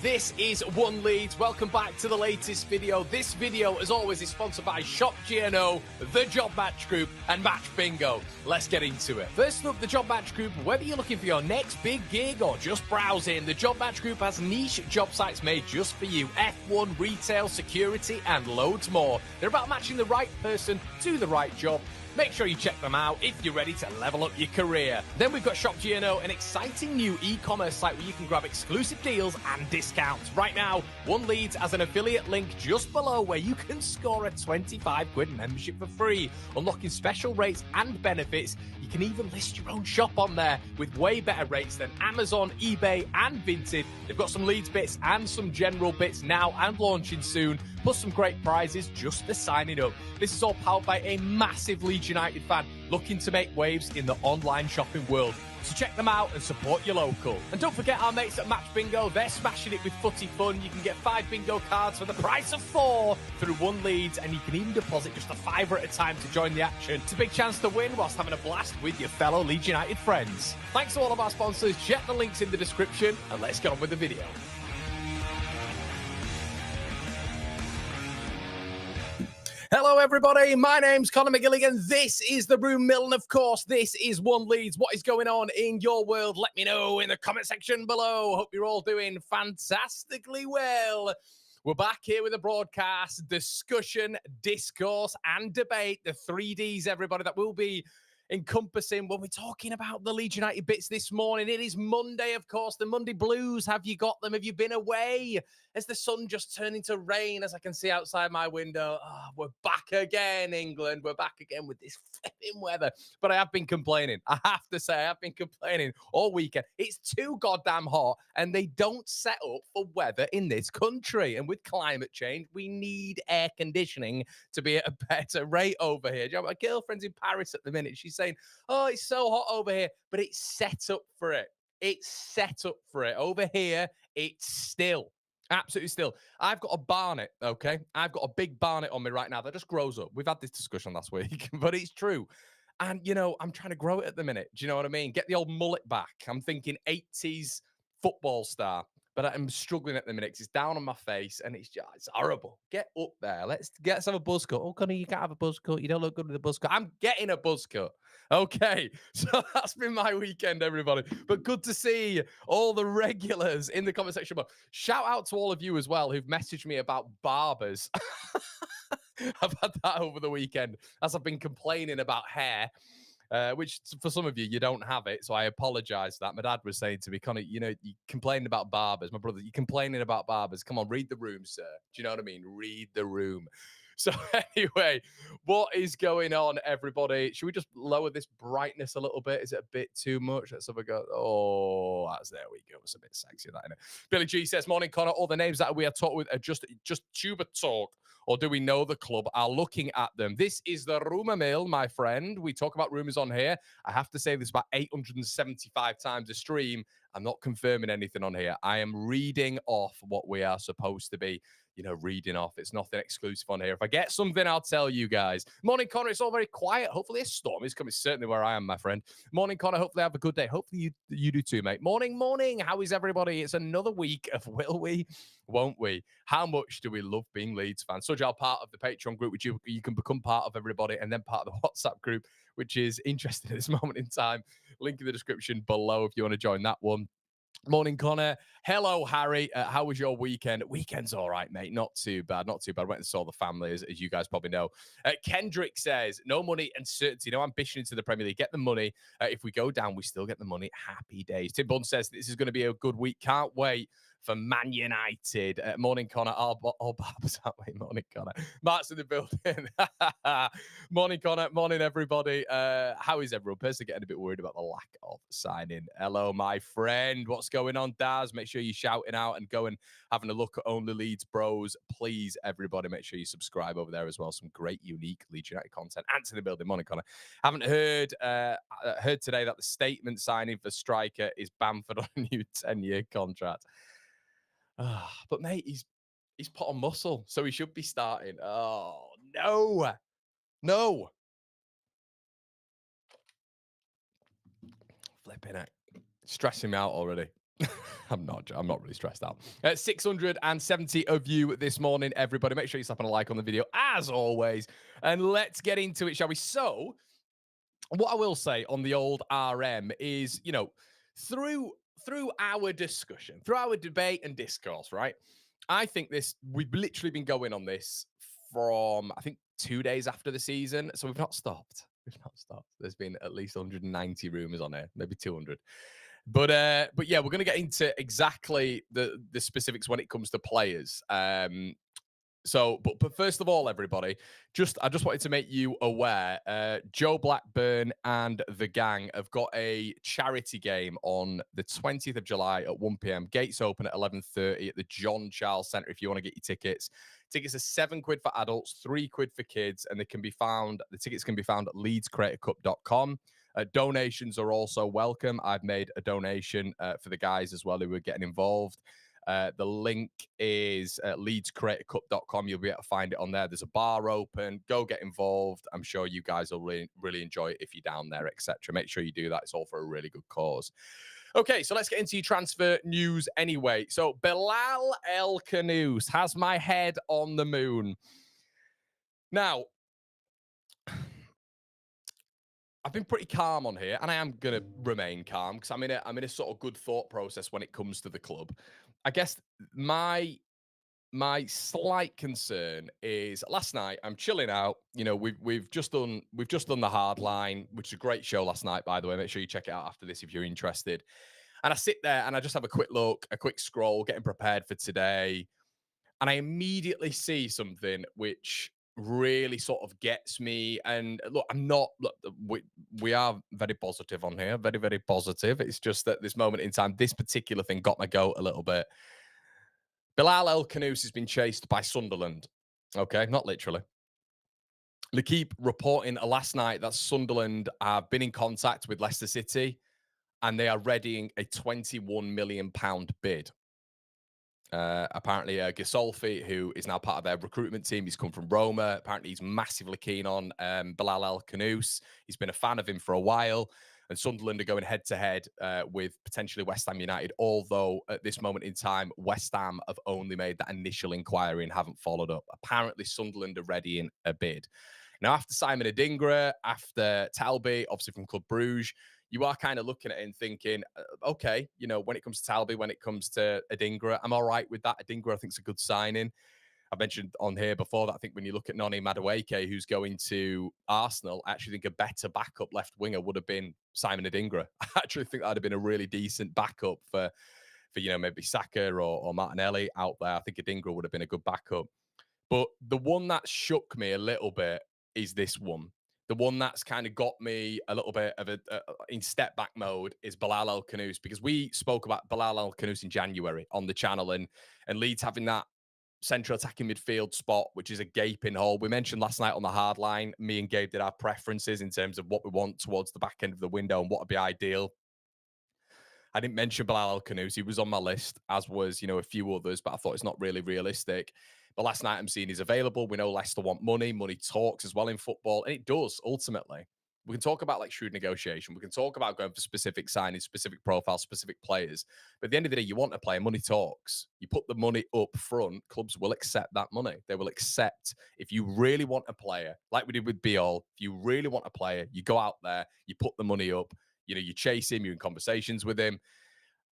This is One Leeds. Welcome back to the latest video. This video, as always, is sponsored by Shop GNO, The Job Match Group, and Match Bingo. Let's get into it. First up, The Job Match Group. Whether you're looking for your next big gig or just browsing, The Job Match Group has niche job sites made just for you. F1, retail, security, and loads more. They're about matching the right person to the right job. Make sure you check them out if you're ready to level up your career. Then we've got Shop GNO, an exciting new e-commerce site where you can grab exclusive deals and discounts. Right now, One Leeds has an affiliate link just below where you can score a 25 quid membership for free, unlocking special rates and benefits. You can even list your own shop on there with way better rates than Amazon, eBay, and Vinted. They've got some Leeds bits and some general bits now and launching soon, plus some great prizes just for signing up. This is all powered by a massive Leeds United fan looking to make waves in the online shopping world. So check them out and support your local. And don't forget our mates at Match Bingo. They're smashing it with footy fun. You can get 5 bingo cards for the price of 4 through One Leeds, and you can even deposit just a £5 at a time to join the action. It's a big chance to win whilst having a blast with your fellow Leeds United friends. Thanks to all of our sponsors. Check the links in the description, and let's get on with the video. Hello, everybody. My name's Conor McGilligan. This is The Room Mill, and of course, this is One Leeds. What is going on in your world? Let me know in the comment section below. Hope you're all doing fantastically well. We're back here with a broadcast, discussion, discourse, and debate. The 3Ds, everybody, that will be encompassing when we're talking about the Leeds United bits this morning. It is Monday, of course, the Monday Blues. Have you got them? Have you been away? Has the sun just turned into rain, as I can see outside my window? Oh, we're back again, England. We're back again with this flipping weather. But I have been complaining. I have to say, I have been complaining all weekend. It's too goddamn hot, and they don't set up for weather in this country. And with climate change, we need air conditioning to be at a better rate over here. Do you know, my girlfriend's in Paris at the minute. She's saying, oh, it's so hot over here, but it's set up for it. It's set up for it. Over here, it's still. Absolutely still. I've got a barnet, okay? I've got a big barnet on me right now that just grows up. We've had this discussion last week, but it's true. And, you know, I'm trying to grow it at the minute. Do you know what I mean? Get the old mullet back. I'm thinking 80s football star. But I'm struggling at the minute because it's down on my face and it's horrible. Get up there. Let's have a buzz cut. Oh, Conor, you can't have a buzz cut. You don't look good with a buzz cut. I'm getting a buzz cut. Okay, so that's been my weekend, everybody. But good to see all the regulars in the comment section. But shout out to all of you as well who've messaged me about barbers. I've had that over the weekend as I've been complaining about hair. Which for some of you, you don't have it. So I apologize for that. My dad was saying to me, Conor, you know, you complaining about barbers. My brother, you're complaining about barbers. Come on, read the room, sir. Do you know what I mean? Read the room. So anyway, what is going on, everybody? Should we just lower this brightness a little bit? Is it a bit too much? Let's have a go. Oh, there we go. It's a bit sexy, that, isn't it? Billy G says, morning, Conor. All the names that we are taught with are just tuber talk. Or do we know the club are looking at them? This is the rumour mill, my friend. We talk about rumours on here. I have to say this about 875 times a stream. I'm not confirming anything on here. I am reading off what we are supposed to be, you know, reading off. It's nothing exclusive on here. If I get something, I'll tell you guys. Morning, Conor. It's all very quiet. Hopefully a storm is coming. Certainly where I am, my friend. Morning, Conor. Hopefully have a good day. Hopefully you do too, mate. Morning. How is everybody? It's another week of will we, won't we? How much do we love being Leeds fans? Such are part of the Patreon group, which you can become part of, everybody, and then part of the WhatsApp group, which is interesting at this moment in time. Link in the description below if you want to join that one. Morning, Conor. Hello, Harry. How was your weekend? Weekend's all right, mate. Not too bad. Not too bad. Went and saw the family, as you guys probably know. Kendrick says, no money and certainty, no ambition into the Premier League. Get the money. If we go down, we still get the money. Happy days. Tim Bunn says, this is going to be a good week. Can't wait for Man United. Morning, Conor. All barbers, aren't we? Morning, Conor. Mark's in the building. Morning, Conor. Morning, everybody. How is everyone? Personally, getting a bit worried about the lack of signing. Hello, my friend. What's going on, Daz? Make sure you're shouting out and going having a look at Only Leeds Bros. Please, everybody, make sure you subscribe over there as well. Some great, unique Leeds United content. Ants in the building. Morning, Conor. Haven't heard today that the statement signing for striker is Bamford on a new 10-year contract. But mate, he's put on muscle, so he should be starting. Oh no. Flipping it. Stressing me out already. I'm not really stressed out. 670 of you this morning, everybody. Make sure you slap on a like on the video, as always. And let's get into it, shall we? So, what I will say on the old RM is, through our discussion, through our debate and discourse, right? I think we've literally been going on this from, I think, 2 days after the season. So we've not stopped. We've not stopped. There's been at least 190 rumors on here, maybe 200. But yeah, we're going to get into exactly the specifics when it comes to players. But first of all, everybody, I just wanted to make you aware. Joe Blackburn and the gang have got a charity game on the 20th of July at 1 p.m. Gates open at 11:30 at the John Charles Centre. If you want to get your tickets, tickets are £7 for adults, £3 for kids, and the tickets can be found at leedscreatorcup.com. Donations are also welcome. I've made a donation for the guys as well who are getting involved. The link is leedscreatorcup.com. You'll be able to find it on there. There's a bar open. Go get involved. I'm sure you guys will really, really enjoy it if you're down there, etc. Make sure you do that. It's all for a really good cause. Okay, so let's get into your transfer news anyway. So Bilal El Khannouss has my head on the moon. Now, I've been pretty calm on here, and I am going to remain calm because I'm in a sort of good thought process when it comes to the club. I guess my slight concern is last night I'm chilling out. We've just done the Hard Line, which is a great show last night, by the way. Make sure you check it out after this if you're interested. And I sit there and I just have a quick look, a quick scroll, getting prepared for today. And I immediately see something which really sort of gets me. And look, we are very positive on here, very, very positive. It's just that this moment in time, this particular thing got my goat a little bit. Bilal El Khannouss has been chased by Sunderland. Okay, not literally. L'Equipe reporting last night that Sunderland have been in contact with Leicester City and they are readying a £21 million bid. Apparently, Ghisolfi, who is now part of their recruitment team, he's come from Roma. Apparently, he's massively keen on Bilal El Khannouss. He's been a fan of him for a while. And Sunderland are going head-to-head with potentially West Ham United, although at this moment in time, West Ham have only made that initial inquiry and haven't followed up. Apparently, Sunderland are readying a bid. Now, after Simon Adingra, after Talby, obviously from Club Bruges, you are kind of looking at it and thinking, okay, when it comes to Talby, when it comes to Adingra, I'm all right with that. Adingra, I think, is a good signing. I mentioned on here before that I think when you look at Noni Madueke, who's going to Arsenal, I actually think a better backup left winger would have been Simon Adingra. I actually think that'd have been a really decent backup for maybe Saka or Martinelli out there. I think Adingra would have been a good backup. But the one that shook me a little bit is this one. The one that's kind of got me a little bit of in step back mode is Bilal El Khannouss, because we spoke about Bilal El Khannouss in January on the channel and Leeds having that central attacking midfield spot, which is a gaping hole. We mentioned last night on the Hard Line, me and Gabe did our preferences in terms of what we want towards the back end of the window and what would be ideal. I didn't mention Bilal El Khannouss. He was on my list, as was, a few others, but I thought it's not really realistic. But last night I'm seeing he's available. We know Leicester want money. Money talks as well in football. And it does, ultimately. We can talk about shrewd negotiation. We can talk about going for specific signings, specific profiles, specific players. But at the end of the day, you want a player, money talks. You put the money up front, clubs will accept that money. They will accept, if you really want a player, like we did with Biol, if you really want a player, you go out there, you put the money up, you chase him, you're in conversations with him.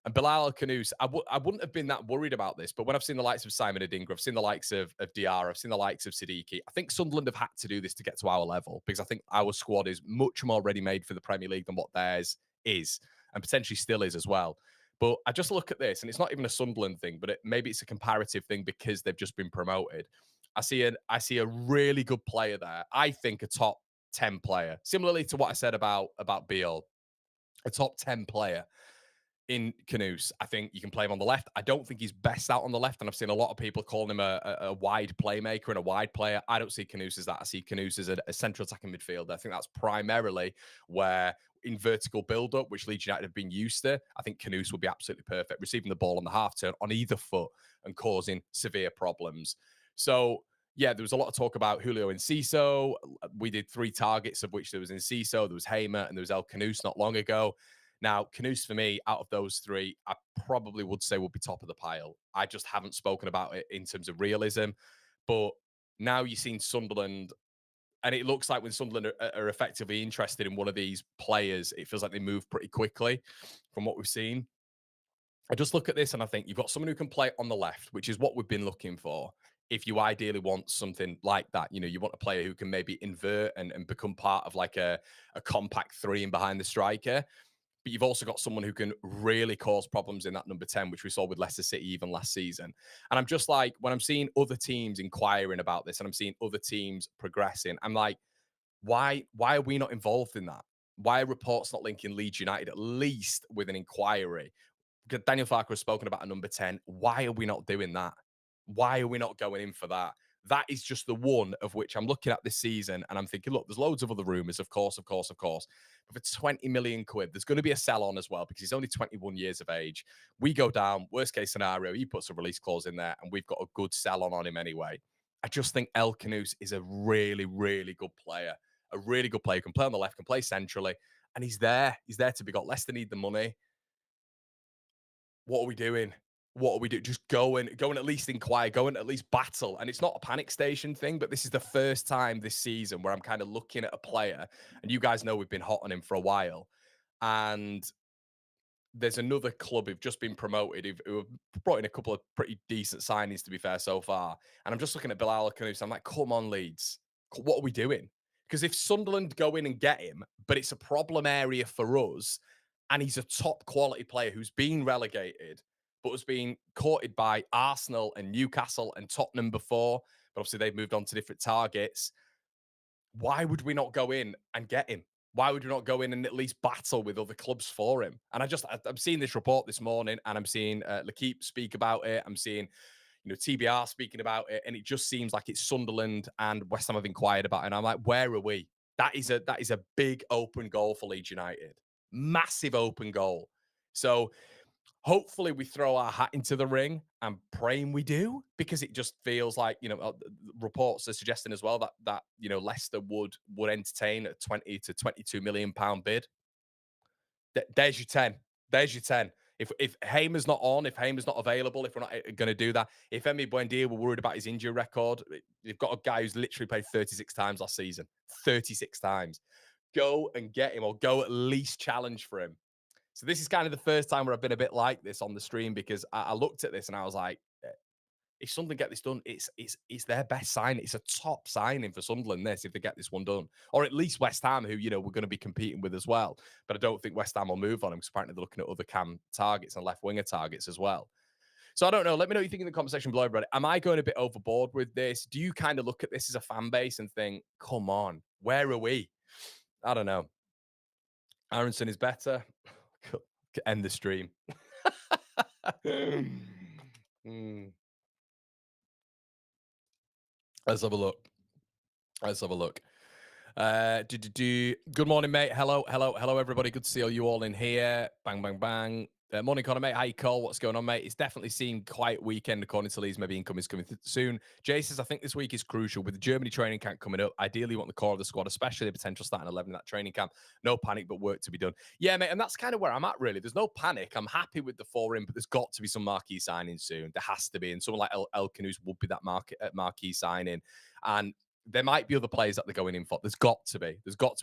And Bilal El Khannouss, I wouldn't have been that worried about this, but when I've seen the likes of Simon Adingra, I've seen the likes of Diarra, I've seen the likes of Siddiqui, I think Sunderland have had to do this to get to our level, because I think our squad is much more ready-made for the Premier League than what theirs is, and potentially still is as well. But I just look at this, and it's not even a Sunderland thing, but maybe it's a comparative thing because they've just been promoted. I see a really good player there. I think a top 10 player, similarly to what I said about Biol, a top 10 player in Khannouss. I think you can play him on the left. I don't think he's best out on the left, and I've seen a lot of people calling him a wide playmaker and a wide player. I don't see Khannouss as that. I see Khannouss as a central attacking midfielder. I think that's primarily where, in vertical build-up, which Leeds United have been used to, I think Khannouss will be absolutely perfect, receiving the ball on the half-turn on either foot and causing severe problems. So, yeah, there was a lot of talk about Julio Enciso. We did 3 targets, of which there was Enciso, there was Hamer, and there was El Khannouss not long ago. Now, Khannouss for me, out of those three, I probably would say would be top of the pile. I just haven't spoken about it in terms of realism. But now you've seen Sunderland, and it looks like when Sunderland are effectively interested in one of these players, it feels like they move pretty quickly from what we've seen. I just look at this and I think you've got someone who can play on the left, which is what we've been looking for. If you ideally want something like that, you want a player who can maybe invert and become part of like a compact three in behind the striker. But you've also got someone who can really cause problems in that number 10, which we saw with Leicester City even last season. And I'm just like, when I'm seeing other teams inquiring about this and I'm seeing other teams progressing, I'm like, why are we not involved in that? Why are reports not linking Leeds United at least with an inquiry? Daniel Farker has spoken about a number 10. Why are we not doing that? Why are we not going in for that? That is just the one of which I'm looking at this season and I'm thinking, look, there's loads of other rumours, of course. But for 20 million quid, there's going to be a sell on as well because he's only 21 years of age. We go down, worst case scenario, he puts a release clause in there and we've got a good sell on him anyway. I just think El Khannouss is a really, really good player. A really good player. Can play on the left, can play centrally, and he's there. He's there to be got. Leicester need the money. What are we doing? What are we doing? Just go and at least inquire, go and at least battle. And it's not a panic station thing, but this is the first time this season where I'm kind of looking at a player, and you guys know we've been hot on him for a while. And there's another club who've just been promoted who have brought in a couple of pretty decent signings, to be fair, so far. And I'm just looking at Bilal Khannouss. I'm like, come on, Leeds. What are we doing? Because if Sunderland go in and get him, but it's a problem area for us, and he's a top quality player who's been relegated, but has been courted by Arsenal and Newcastle and Tottenham before, but obviously they've moved on to different targets. Why would we not go in and get him? Why would we not go in and at least battle with other clubs for him? And I'm seeing this report this morning, and I'm seeing L'Equipe speak about it. I'm seeing, TBR speaking about it, and it just seems like it's Sunderland and West Ham have inquired about it. And I'm like, where are we? That is a big open goal for Leeds United, massive open goal. So hopefully we throw our hat into the ring and praying we do, because it just feels like, reports are suggesting as well that Leicester would entertain a 20 to 22 million pound bid. There's your 10. There's your 10. If Hamer's not on, if Hamer's not available, if we're not going to do that, if Emi Buendia were worried about his injury record, you've got a guy who's literally played 36 times last season. 36 times. Go and get him, or go at least challenge for him. So this is kind of the first time where I've been a bit like this on the stream, because I looked at this and I was like, if Sunderland get this done, it's their best sign. It's a top signing for Sunderland, this, if they get this one done. Or at least West Ham, who, we're going to be competing with as well. But I don't think West Ham will move on him, because apparently they're looking at other cam targets and left winger targets as well. So I don't know. Let me know what you think in the comment section below, everybody. Am I going a bit overboard with this? Do you kind of look at this as a fan base and think, come on, where are we? I don't know. Aronson is better. End the stream. Let's have a look. Good morning, mate. Hello, everybody. Good to see you all in here. Bang, bang, bang. Morning, Conor, mate. Hi, Cole. What's going on, mate? It's definitely seemed quiet weekend, according to Leeds. Maybe income is coming soon. Jay says, I think this week is crucial. With the Germany training camp coming up, ideally you want the core of the squad, especially the potential starting 11 in that training camp. No panic, but work to be done. Yeah, mate, and that's kind of where I'm at, really. There's no panic. I'm happy with the 4 in, but there's got to be some marquee signing soon. There has to be. And someone like El Khannouss would be that marquee signing. And there might be other players that they're going in for. There's got to be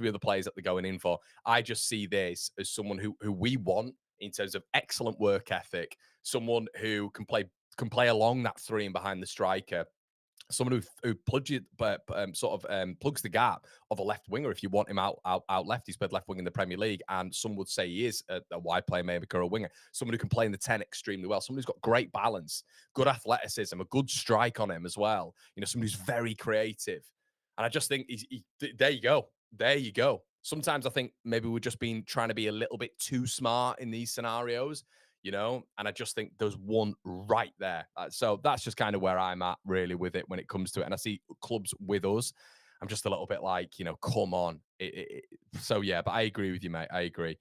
other players that they're going in for. I just see this as someone who we want in terms of excellent work ethic, someone who can play along that 3 and behind the striker, someone who plugs the gap of a left winger if you want him out left. He's played left wing in the Premier League, and some would say he is a wide player, maybe, or a winger. Someone who can play in the 10 extremely well. Someone who's got great balance, good athleticism, a good strike on him as well. Someone who's very creative. And I just think there you go. Sometimes I think maybe we're just trying to be a little bit too smart in these scenarios, and I just think there's one right there. So that's just kind of where I'm at, really, with it when it comes to it. And I see clubs with us. I'm just a little bit like, come on. So, yeah, but I agree with you, mate. I agree.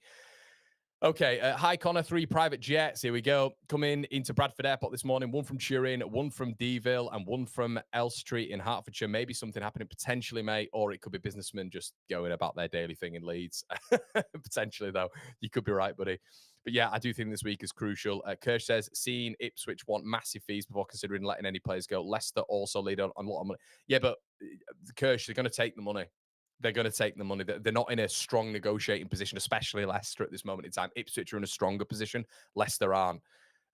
Okay, hi Connor, 3 private jets. Here we go. Coming into Bradford Airport this morning. One from Turin, one from Deville, and one from Elstree in Hertfordshire. Maybe something happening potentially, mate, or it could be businessmen just going about their daily thing in Leeds. Potentially, though, you could be right, buddy. But yeah, I do think this week is crucial. Kirsch says, seeing Ipswich want massive fees before considering letting any players go. Leicester also lead on a lot of money. Yeah, but Kirsch, they're going to take the money. They're going to take the money. They're not in a strong negotiating position, especially Leicester at this moment in time. Ipswich are in a stronger position. Leicester aren't.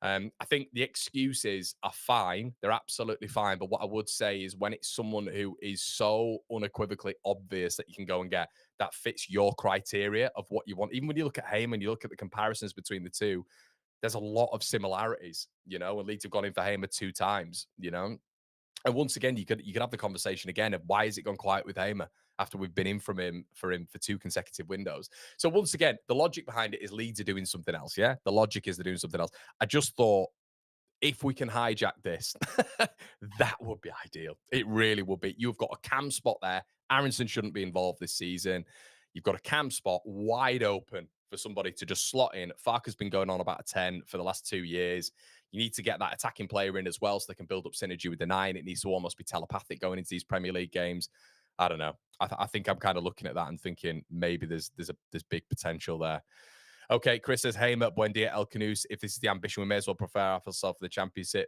I think the excuses are fine. They're absolutely fine. But what I would say is when it's someone who is so unequivocally obvious that you can go and get that fits your criteria of what you want. Even when you look at Heyman, you look at the comparisons between the two, there's a lot of similarities, and Leeds have gone in for Heyman 2 times. And once again, you could have the conversation again of why is it gone quiet with Hamer after we've been in for him for 2 consecutive windows. So once again, the logic behind it is Leeds are doing something else. Yeah, the logic is they're doing something else. I just thought if we can hijack this, that would be ideal. It really would be. You've got a cam spot there. Aronson shouldn't be involved this season. You've got a cam spot wide open for somebody to just slot in. Farker's been going on about a 10 for the last 2 years. You need to get that attacking player in as well so they can build up synergy with the 9. It needs to almost be telepathic going into these Premier League games. I don't know. I think I'm kind of looking at that and thinking maybe there's big potential there. Okay, Chris says, hey, buen dia, El Khannouss. If this is the ambition, we may as well prepare ourselves for the championship.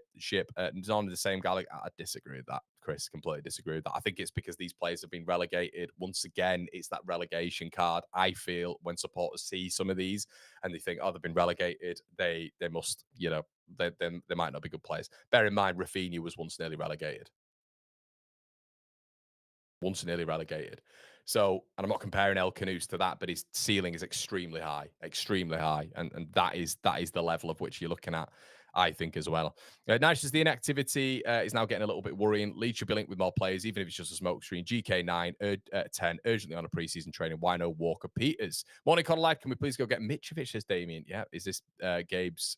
None of the same guy. I disagree with that, Chris. Completely disagree with that. I think it's because these players have been relegated. Once again, it's that relegation card. I feel when supporters see some of these and they think, oh, they've been relegated, they must, they might not be good players. Bear in mind, Rafinha was once nearly relegated. So, and I'm not comparing El Khannouss to that, but his ceiling is extremely high, and that is the level of which you're looking at, I think, as well. Nice as the inactivity is now getting a little bit worrying. Leeds should be linked with more players, even if it's just a smoke screen. GK9, 10, urgently on a preseason training. Why no Walker Peters? Morning, Conor Live. Can we please go get Mitrovic, says Damien? Yeah, is this Gabe's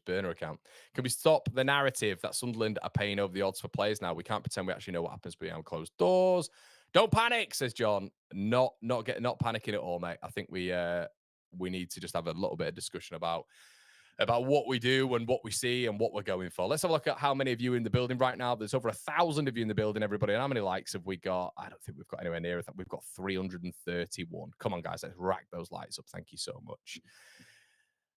burner account. Can we stop the narrative that Sunderland are paying over the odds for players now? We can't pretend we actually know what happens behind closed doors. Don't panic, says John. Not panicking at all, mate. I think we need to just have a little bit of discussion about what we do and what we see and what we're going for. Let's have a look at how many of you in the building right now. There's over 1,000 of you in the building, everybody. And how many likes have we got? I don't think we've got anywhere near it. We've got 331. Come on, guys. Let's rack those likes up. Thank you so much.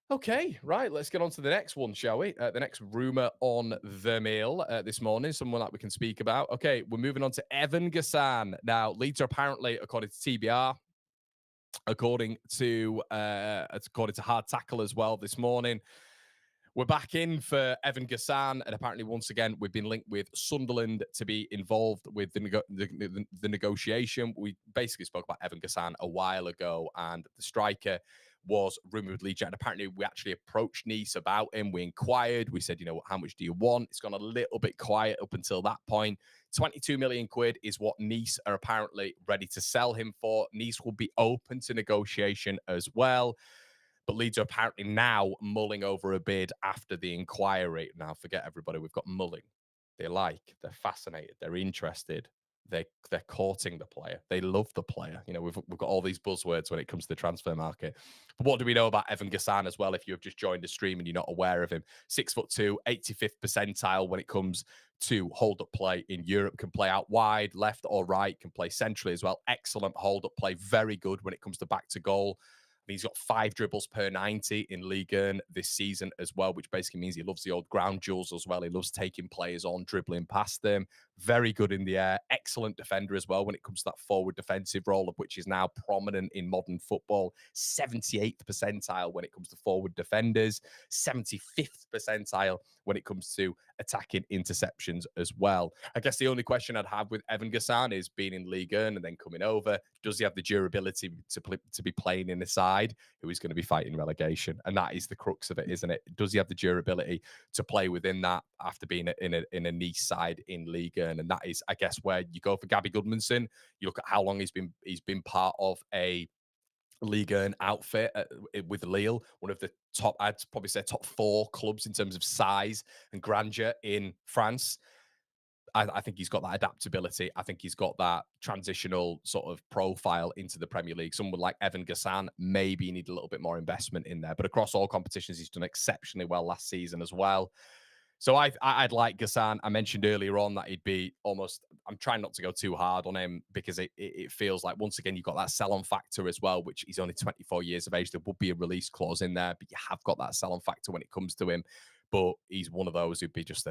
Okay, right. Let's get on to the next one, shall we? The next rumor on the mill this morning, someone that we can speak about. Okay, we're moving on to Evann Guessand. Now, Leeds are apparently, according to TBR, according to Hard Tackle as well this morning, we're back in for Evann Guessand, and apparently, once again, we've been linked with Sunderland to be involved with the negotiation. We basically spoke about Evann Guessand a while ago, and the striker was rumoured with Leeds, and apparently we actually approached Nice about him. We inquired. We said, how much do you want? It's gone a little bit quiet up until that point. 22 million quid is what Nice are apparently ready to sell him for. Nice will be open to negotiation as well. But Leeds are apparently now mulling over a bid after the inquiry. Now, forget everybody, we've got mulling. They're fascinated, they're interested. They're courting the player. They love the player. We've got all these buzzwords when it comes to the transfer market. But what do we know about Evann Guessand as well? If you have just joined the stream and you're not aware of him, 6'2", 85th percentile when it comes to hold up play in Europe. Can play out wide, left or right. Can play centrally as well. Excellent hold up play. Very good when it comes to back to goal. He's got 5 dribbles per 90 in Ligue 1 this season as well, which basically means he loves the old ground jewels as well. He loves taking players on, dribbling past them. Very good in the air. Excellent defender as well when it comes to that forward defensive role, of which is now prominent in modern football. 78th percentile when it comes to forward defenders. 75th percentile when it comes to attacking interceptions as well. I guess the only question I'd have with Evann Guessand is being in Ligue 1 and then coming over. Does he have the durability to be playing in the side who is going to be fighting relegation? And that is the crux of it, isn't it? Does he have the durability to play within that after being in a Nice side in Ligue 1? And that is, I guess, where you go for Gabby Goodmanson. You look at how long he's been part of a Ligue 1 outfit with Lille, one of the top, I'd probably say top 4 clubs in terms of size and grandeur in France. I think he's got that adaptability. I think he's got that transitional sort of profile into the Premier League. Someone like Evann Guessand, maybe you need a little bit more investment in there. But across all competitions, he's done exceptionally well last season as well. So I'd like Guessand. I mentioned earlier on that he'd be almost. I'm trying not to go too hard on him because it feels like once again you've got that sell-on factor as well, which he's only 24 years of age. There would be a release clause in there, but you have got that sell-on factor when it comes to him. But he's one of those who'd be just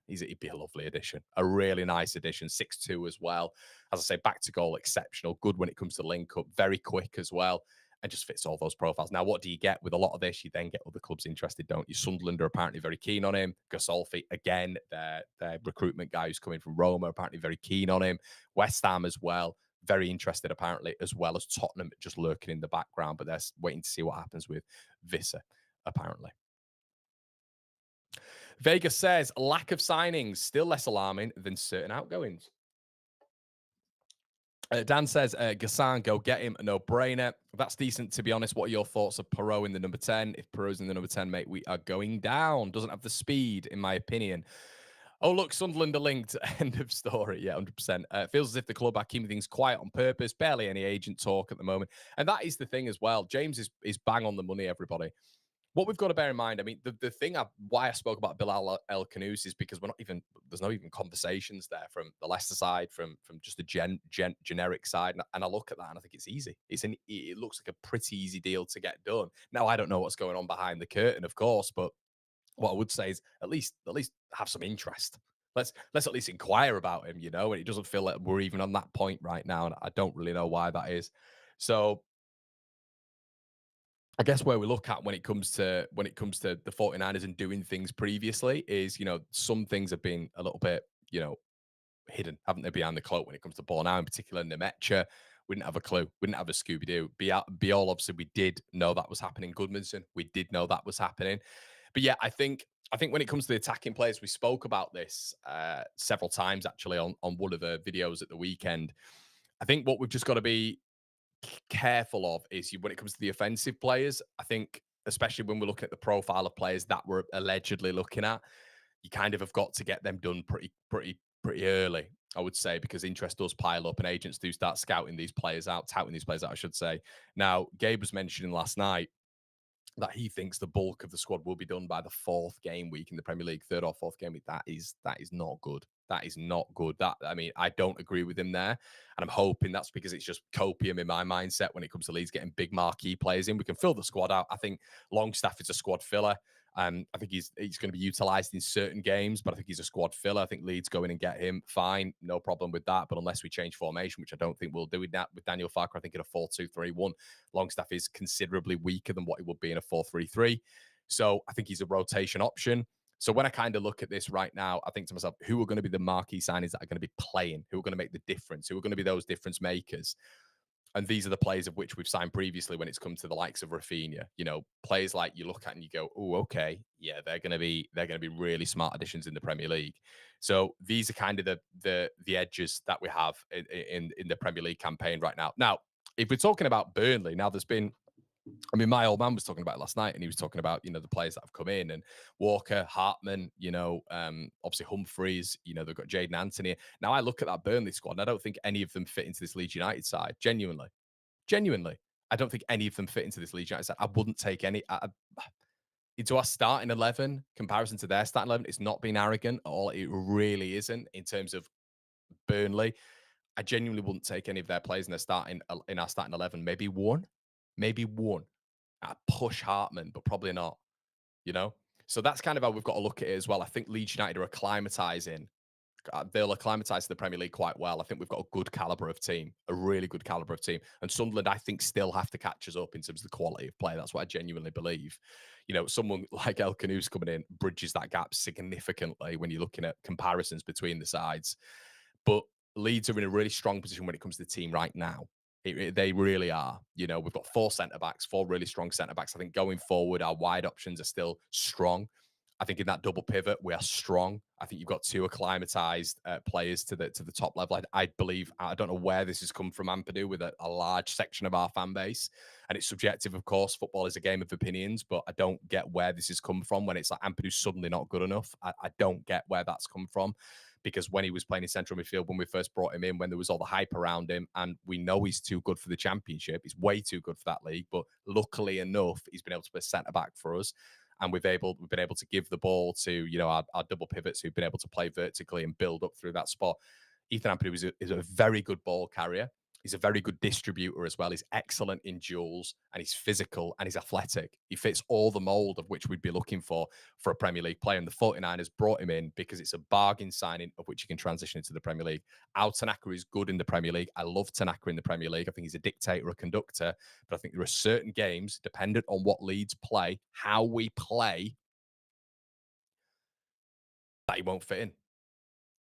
he'd be a lovely addition, a really nice addition. 6'2" as well. As I say, back to goal, exceptional. Good when it comes to link up, very quick as well, and just fits all those profiles. Now, what do you get with a lot of this? You then get other clubs interested, don't you? Sunderland are apparently very keen on him. Gossolfi, again, their recruitment guy who's coming from Roma, apparently very keen on him. West Ham as well, very interested apparently, as well as Tottenham, just lurking in the background, but they're waiting to see what happens with Visser, apparently. Vegas says, lack of signings, still less alarming than certain outgoings. Dan says, Guessand, go get him, no brainer. That's decent, to be honest. What are your thoughts of Perrault in the number 10? If Perrault's in the number 10, mate, we are going down. Doesn't have the speed, in my opinion. Oh, look, Sunderland are linked. End of story. Yeah, 100%. Feels as if the club are keeping things quiet on purpose. Barely any agent talk at the moment. And that is the thing as well. James is bang on the money, everybody. What we've got to bear in mind, I mean, the thing why I spoke about Bilal El Khannouss is because there's no even conversations there from the Leicester side, from just the generic side. And I look at that and I think it's easy. It looks like a pretty easy deal to get done. Now, I don't know what's going on behind the curtain, of course, but what I would say is at least have some interest. Let's at least inquire about him, and it doesn't feel like we're even on that point right now. And I don't really know why that is. So I guess where we look at when it comes to the 49ers and doing things previously is, some things have been a little bit, hidden, haven't they, behind the cloak when it comes to ball now, in particular Nmecha. We didn't have a clue. We didn't have a Scooby-Doo. Biol, obviously, we did know that was happening. Goodmanson, we did know that was happening. But yeah, I think when it comes to the attacking players, we spoke about this several times, actually, on one of the videos at the weekend. I think what we've just got to be careful of is when it comes to the offensive players. I think, especially when we're looking at the profile of players that we're allegedly looking at, you kind of have got to get them done pretty early, I would say, because interest does pile up and agents do start touting these players out, I should say. Now, Gabe was mentioning last night that he thinks the bulk of the squad will be done by the 4th game week in the Premier League, 3rd or 4th game week. That is not good. That is not good. I don't agree with him there. And I'm hoping that's because it's just copium in my mindset when it comes to Leeds getting big marquee players in. We can fill the squad out. I think Longstaff is a squad filler. I think he's going to be utilised in certain games, but I think he's a squad filler. I think Leeds go in and get him. Fine, no problem with that. But unless we change formation, which I don't think we'll do with Daniel Farker, I think in a 4-2-3-1, Longstaff is considerably weaker than what he would be in a 4-3-3. So I think he's a rotation option. So when I kind of look at this right now, I think to myself, who are going to be the marquee signings that are going to be playing? Who are going to make the difference? Who are going to be those difference makers? And these are the players of which we've signed previously when it's come to the likes of Rafinha. Players like you look at and you go, oh, okay, yeah, they're going to be really smart additions in the Premier League. So these are kind of the edges that we have in the Premier League campaign right now. Now, if we're talking about Burnley, now there's been, my old man was talking about it last night, and he was talking about, the players that have come in, and Walker, Hartman, obviously Humphreys, they've got Jaden Anthony. Now I look at that Burnley squad, and I don't think any of them fit into this Leeds United side. Genuinely. I don't think any of them fit into this Leeds United side. I wouldn't take any into our starting 11 comparison to their starting 11. It's not being arrogant at all. It really isn't in terms of Burnley. I genuinely wouldn't take any of their players in our starting 11. Maybe one. I'd push Hartman, but probably not, So that's kind of how we've got to look at it as well. I think Leeds United are acclimatizing. They'll acclimatise to the Premier League quite well. I think we've got a good calibre of team, a really good calibre of team. And Sunderland, I think, still have to catch us up in terms of the quality of play. That's what I genuinely believe. Someone like El Khannouss coming in bridges that gap significantly when you're looking at comparisons between the sides. But Leeds are in a really strong position when it comes to the team right now. They really are. We've got 4 centre-backs, 4 really strong centre-backs. I think going forward, our wide options are still strong. I think in that double pivot, we are strong. I think you've got 2 acclimatized players to the top level. I believe, I don't know where this has come from, Ampadu, with a large section of our fan base. And it's subjective, of course. Football is a game of opinions, but I don't get where this has come from when it's like Ampadu's suddenly not good enough. I don't get where that's come from. because when he was playing in central midfield, when we first brought him in, when there was all the hype around him, and we know he's too good for the Championship, he's way too good for that league. But luckily enough, he's been able to be a centre back for us. And we've been able to give the ball to our double pivots who've been able to play vertically and build up through that spot. Ethan Ampadu is a very good ball carrier. He's a very good distributor as well. He's excellent in duels, and he's physical, and he's athletic. He fits all the mold of which we'd be looking for a Premier League player. And the 49ers brought him in because it's a bargain signing of which he can transition into the Premier League. Our Tanaka is good in the Premier League. I love Tanaka in the Premier League. I think he's a dictator, a conductor. But I think there are certain games, dependent on what Leeds play, how we play, that he won't fit in.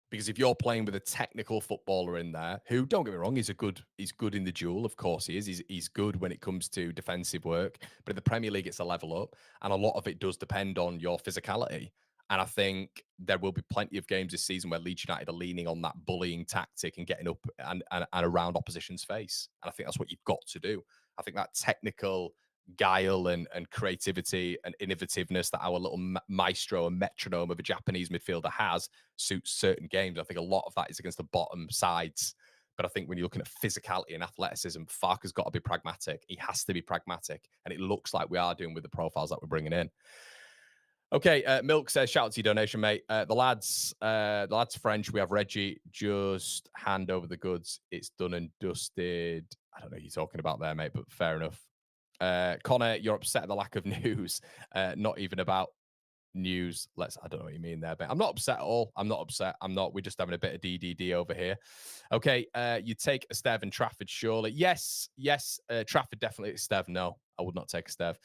Because if you're playing with a technical footballer in there, who, don't get me wrong, he's good in the duel. Of course he is. He's good when it comes to defensive work. But in the Premier League, it's a level up. And a lot of it does depend on your physicality. And I think there will be plenty of games this season where Leeds United are leaning on that bullying tactic and getting up and around opposition's face. And I think that's what you've got to do. I think that technical guile and creativity and innovativeness that our little maestro and metronome of a Japanese midfielder has suits certain games. I think a lot of that is against the bottom sides. But I think when you're looking at physicality and athleticism, Farke's got to be pragmatic. He has to be pragmatic. And it looks like we are doing with the profiles that we're bringing in. Okay, Milk says, shout out to your donation, mate. The lads French. We have Reggie. Just hand over the goods. It's done and dusted. I don't know what you're talking about there, mate, but fair enough. Conor, you're upset at the lack of news. Not even about news. I don't know what you mean there, but I'm not upset at all. I'm not upset. We're just having a bit of DDD over here. Okay, you take a Stev and Trafford, surely. Yes. Trafford definitely. Stev, no. I would not take a Stev.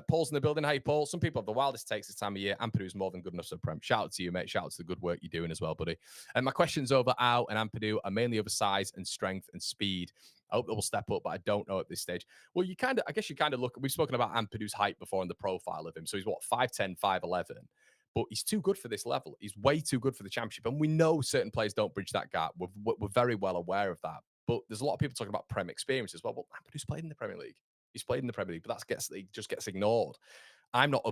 Paul's in the building. Hey, Paul. Some people have the wildest takes this time of year. Ampadu's more than good enough for the Prem. Shout out to you, mate. Shout out to the good work you're doing as well, buddy. And my questions over Al and Ampadu are mainly over size and strength and speed. I hope they will step up, but I don't know at this stage. Well, I guess you kind of look, we've spoken about Ampadu's height before in the profile of him. So he's what, 5'10", 5'11", but he's too good for this level. He's way too good for the Championship. And we know certain players don't bridge that gap. We're very well aware of that. But there's a lot of people talking about Prem experience as well. Well, Ampadu's played in the Premier League. He's played in the Premier League, but it just gets ignored. I'm not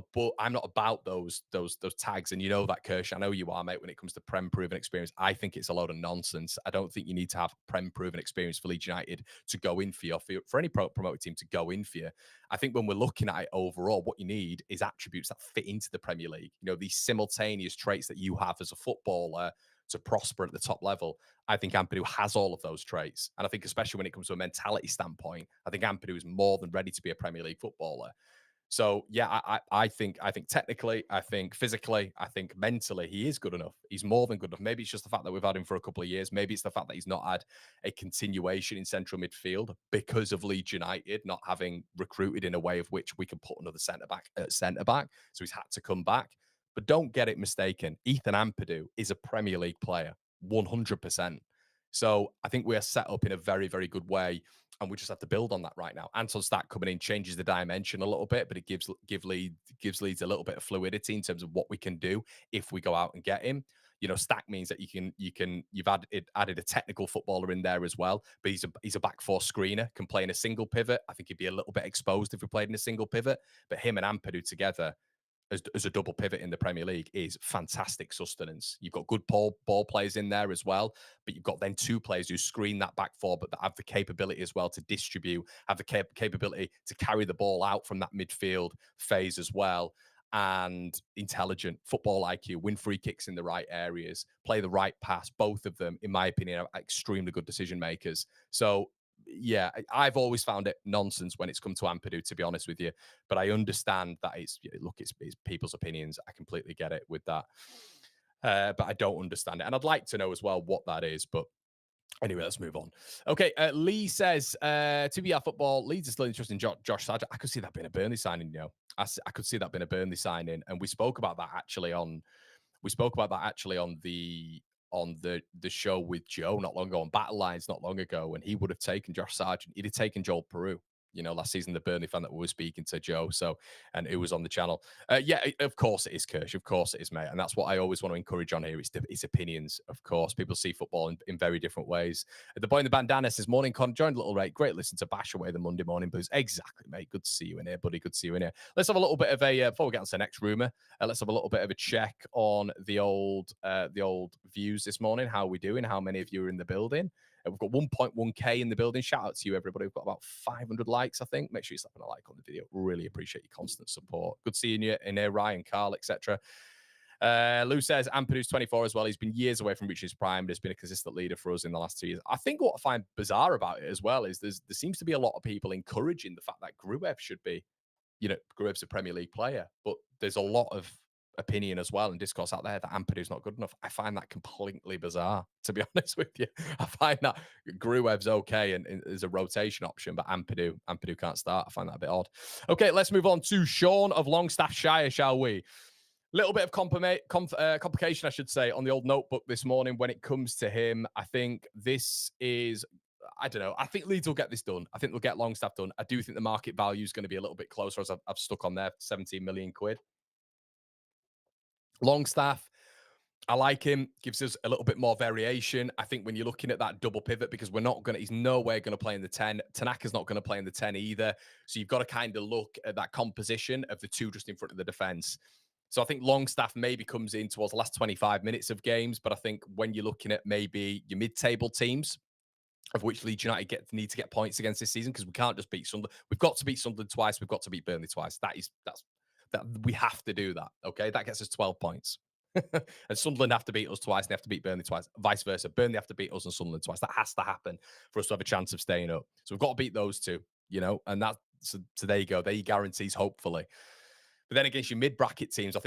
about those tags, and you know that, Kirsch. I know you are, mate. When it comes to Prem proven experience, I think it's a load of nonsense. I don't think you need to have Prem proven experience for Leeds United to go in for you, for any promoted team to go in for you. I think when we're looking at it overall, what you need is attributes that fit into the Premier League. You know, these simultaneous traits that you have as a footballer to prosper at the top level. I think Ampadu has all of those traits. And I think especially when it comes to a mentality standpoint, I think Ampadu is more than ready to be a Premier League footballer. So yeah, I think technically, I think physically, I think mentally, he is good enough. He's more than good enough. Maybe it's just the fact that we've had him for a couple of years. Maybe it's the fact that he's not had a continuation in central midfield because of Leeds United not having recruited in a way of which we can put another centre back at centre back. So he's had to come back. But don't get it mistaken. Ethan Ampadu is a Premier League player, 100%. So I think we are set up in a very, very good way, and we just have to build on that right now. Anton Stack coming in changes the dimension a little bit, but it gives Leeds a little bit of fluidity in terms of what we can do if we go out and get him. You know, Stack means that you've added a technical footballer in there as well, but he's a back four screener, can play in a single pivot. I think he'd be a little bit exposed if we played in a single pivot, but him and Ampadu together as a double pivot in the Premier League is fantastic sustenance. You've got good ball players in there as well, but you've got then two players who screen that back four, but that have the capability as well to distribute, have the capability to carry the ball out from that midfield phase as well. And intelligent football IQ, win free kicks in the right areas, play the right pass. Both of them, in my opinion, are extremely good decision makers. So yeah, I've always found it nonsense when it's come to Ampadu, to be honest with you. But I understand that it's people's opinions. I completely get it with that. But I don't understand it. And I'd like to know as well what that is. But anyway, let's move on. Okay, Lee says, to be our football, Leeds is still interested in Josh Sargent. I could see that being a Burnley signing, you know. I could see that being a Burnley signing. And we spoke about that actually on the show with Joe not long ago, on Battle Lines not long ago, and he would have taken Josh Sargent. He'd have taken Joel Peru. last season, the Burnley fan that we were speaking to, Joe. So, and it was on the channel. Yeah, of course it is, Kirsch. Of course it is, mate. And that's what I always want to encourage on here. It's opinions, of course. People see football in very different ways. The boy in the bandana says, morning, Con. Joined a little rate. Great listen to bash away the Monday morning blues. Exactly, mate. Good to see you in here, buddy. Good to see you in here. Let's have a little bit of a, before we get on to the next rumour, let's have a little bit of a check on the old views this morning. How are we doing? How many of you are in the building? We've got 1.1k in the building. Shout out to you, everybody. We've got about 500 likes, I think. Make sure you're slapping a like on the video. Really appreciate your constant support. Good seeing you in here, Ryan, Carl, etc. Lou says, Ampadu's 24 as well. He's been years away from reaching his prime, but has been a consistent leader for us in the last 2 years. I think what I find bizarre about it as well is there seems to be a lot of people encouraging the fact that Gruev should be, Gruev's a Premier League player, but there's a lot of opinion as well and discourse out there that Ampadu's not good enough. I find that completely bizarre, to be honest with you. I find that Gruev's okay and is a rotation option, but Ampadu can't start. I find that a bit odd. Okay, let's move on to Sean of Longstaff Shire, shall we? Little bit of complication, I should say, on the old notebook this morning when it comes to him. I think this is, I don't know. I think Leeds will get this done. I think they'll get Longstaff done. I do think the market value is going to be a little bit closer, as I've stuck on there, 17 million quid. Longstaff, I like him. Gives us a little bit more variation. I think when you're looking at that double pivot, because he's nowhere going to play in the 10. Tanaka's not going to play in the 10 either. So you've got to kind of look at that composition of the two just in front of the defense. So I think Longstaff maybe comes in towards the last 25 minutes of games. But I think when you're looking at maybe your mid-table teams, of which Leeds United need to get points against this season, because we can't just beat Sunderland. We've got to beat Sunderland twice. We've got to beat Burnley twice. That we have to do that. Okay, that gets us 12 points. And Sunderland have to beat us twice, and they have to beat Burnley twice. Vice versa. Burnley have to beat us and Sunderland twice. That has to happen for us to have a chance of staying up. So we've got to beat those two, and that. So there you go. There you guarantees, hopefully. But then against your mid-bracket teams, I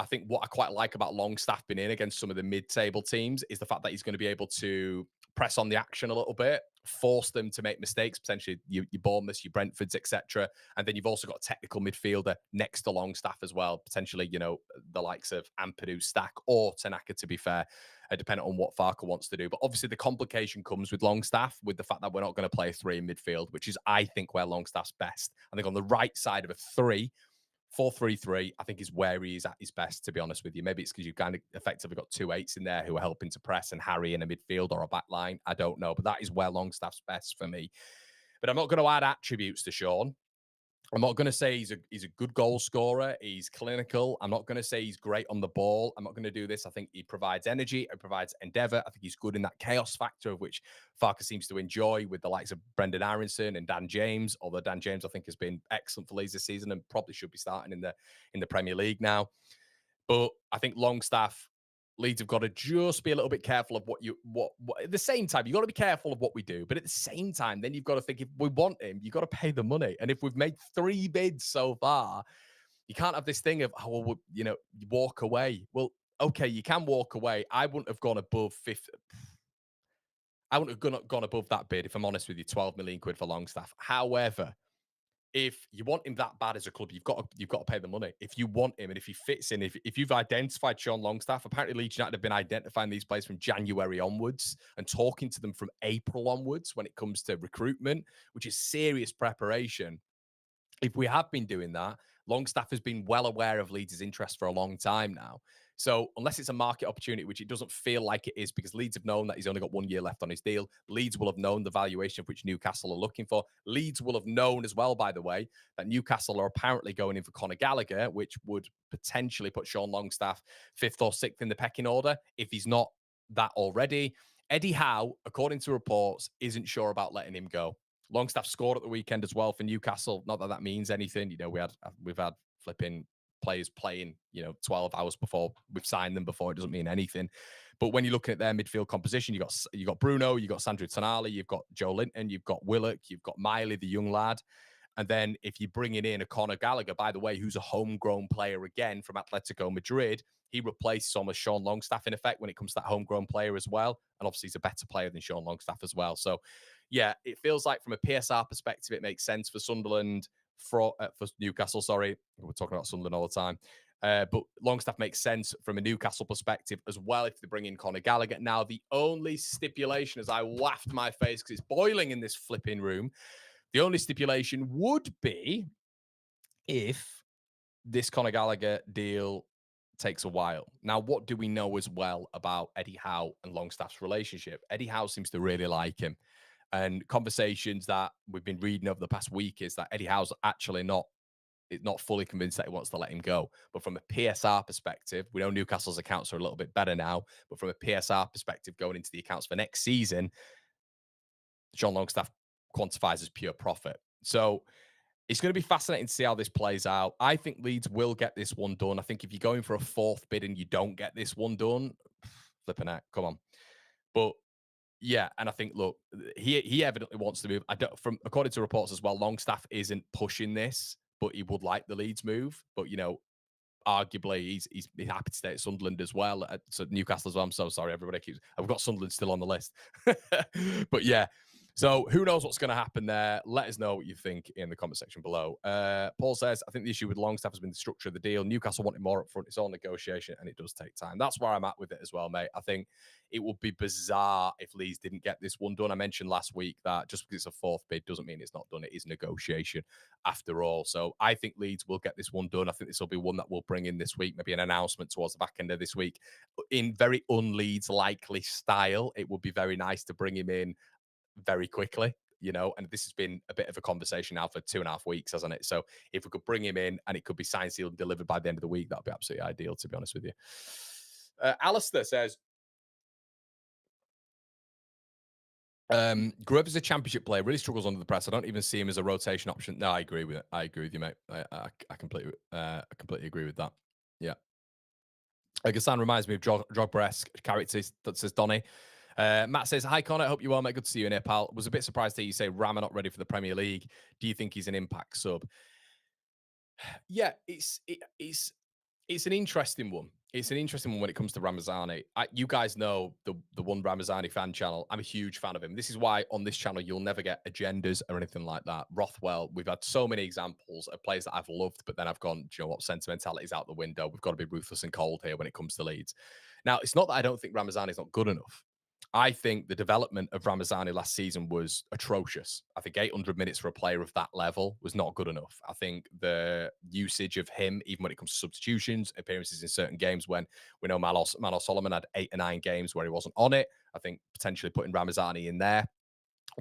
think what I quite like about Longstaff being in against some of the mid-table teams is the fact that he's going to be able to press on the action a little bit, force them to make mistakes, potentially your Bournemouths, your Brentfords, etc. And then you've also got a technical midfielder next to Longstaff as well, potentially, the likes of Ampadu, Stack, or Tanaka, to be fair, depending on what Farke wants to do. But obviously the complication comes with Longstaff, with the fact that we're not going to play a 3 in midfield, which is, I think, where Longstaff's best. I think on the right side of a 4-3-3, I think, is where he is at his best, to be honest with you. Maybe it's because you've kind of effectively got 2 8s in there who are helping to press and Harry in a midfield or a back line. I don't know, but that is where Longstaff's best for me. But I'm not going to add attributes to Sean. I'm not going to say he's a good goal scorer. He's clinical. I'm not going to say he's great on the ball. I'm not going to do this. I think he provides energy. He provides endeavour. I think he's good in that chaos factor, of which Farke seems to enjoy, with the likes of Brendan Aronson and Dan James. Although Dan James, I think, has been excellent for Leeds this season and probably should be starting in the Premier League now. But I think Longstaff, Leeds have got to just be a little bit careful of what at the same time, you've got to be careful of what we do. But at the same time, then you've got to think, if we want him, you've got to pay the money. And if we've made 3 bids so far, you can't have this thing of, you walk away. Well, okay, you can walk away. I wouldn't have gone above 50. I wouldn't have gone above that bid, if I'm honest with you, 12 million quid for Longstaff. However, if you want him that bad as a club, you've got to pay the money. If you want him and if he fits in, if you've identified Sean Longstaff, apparently Leeds United have been identifying these players from January onwards and talking to them from April onwards when it comes to recruitment, which is serious preparation. If we have been doing that, Longstaff has been well aware of Leeds' interest for a long time now. So unless it's a market opportunity, which it doesn't feel like it is, because Leeds have known that he's only got 1 year left on his deal. Leeds will have known the valuation of which Newcastle are looking for. Leeds will have known as well, by the way, that Newcastle are apparently going in for Conor Gallagher, which would potentially put Sean Longstaff 5th or 6th in the pecking order, if he's not that already. Eddie Howe, according to reports, isn't sure about letting him go. Longstaff scored at the weekend as well for Newcastle. Not that that means anything. We've had flipping players playing, 12 hours before we've signed them before. It doesn't mean anything. But when you're looking at their midfield composition, you got Bruno, you got Sandro Tonali, you've got Joe Linton, you've got Willock, you've got Miley, the young lad. And then if you're bringing in a Conor Gallagher, by the way, who's a homegrown player again from Atletico Madrid, he replaces almost Sean Longstaff in effect when it comes to that homegrown player as well. And obviously he's a better player than Sean Longstaff as well. So yeah, it feels like from a PSR perspective, it makes sense for Sunderland, for Newcastle, sorry. We're talking about Sunderland all the time. But Longstaff makes sense from a Newcastle perspective as well if they bring in Conor Gallagher. Now, the only stipulation, as I waft my face because it's boiling in this flipping room, The only stipulation would be if this Conor Gallagher deal takes a while. Now, what do we know as well about Eddie Howe and Longstaff's relationship? Eddie Howe seems to really like him. And conversations that we've been reading over the past week is that Eddie Howe's actually not fully convinced that he wants to let him go. But from a PSR perspective, we know Newcastle's accounts are a little bit better now. But from a PSR perspective, going into the accounts for next season, John Longstaff quantifies as pure profit. So it's going to be fascinating to see how this plays out. I think Leeds will get this one done. I think if you're going for a fourth bid and you don't get this one done, flipping out, come on. But yeah, and I think look, he evidently wants to move. I don't, from according to reports as well, Longstaff isn't pushing this, but he would like the Leeds move. But you know, arguably he's happy to stay at Sunderland as well. So Newcastle as well. I'm so sorry, everybody keeps. I've got Sunderland still on the list, but yeah. So who knows what's going to happen there? Let us know what you think in the comment section below. Paul says, I think the issue with Longstaff has been the structure of the deal. Newcastle wanted more up front. It's all negotiation and it does take time. That's where I'm at with it as well, mate. I think it would be bizarre if Leeds didn't get this one done. I mentioned last week that just because it's a fourth bid doesn't mean it's not done. It is negotiation after all. So I think Leeds will get this one done. I think this will be one that we'll bring in this week, maybe an announcement towards the back end of this week in very un-Leeds likely style. It would be very nice to bring him in very quickly, you know, and this has been a bit of a conversation now for 2.5 weeks, hasn't it? So if we could bring him in and it could be signed, sealed, and delivered by the end of the week, that'd be absolutely ideal, to be honest with you. Alistair says, Grubb is a championship player, really struggles under the press. I don't even see him as a rotation option. No, I agree with it. I agree with you, mate. I completely agree with that. Yeah. Guessand reminds me of Drogba-esque characters. That says Donny. Matt says, hi, Conor. I hope you well, mate. Good to see you in here, pal. Was a bit surprised to hear you say Ram are not ready for the Premier League. Do you think he's an impact sub? Yeah, it's an interesting one. It's an interesting one when it comes to Ramazani. You guys know the one Ramazani fan channel. I'm a huge fan of him. This is why on this channel you'll never get agendas or anything like that. Rothwell, we've had so many examples of players that I've loved, but then I've gone, do you know what, sentimentality's out the window. We've got to be ruthless and cold here when it comes to Leeds. Now, it's not that I don't think Ramazani's not good enough. I think the development of Ramazani last season was atrocious. I think 800 minutes for a player of that level was not good enough. I think the usage of him, even when it comes to substitutions, appearances in certain games, when we know Manor Solomon had 8 or 9 games where he wasn't on it, I think potentially putting Ramazani in there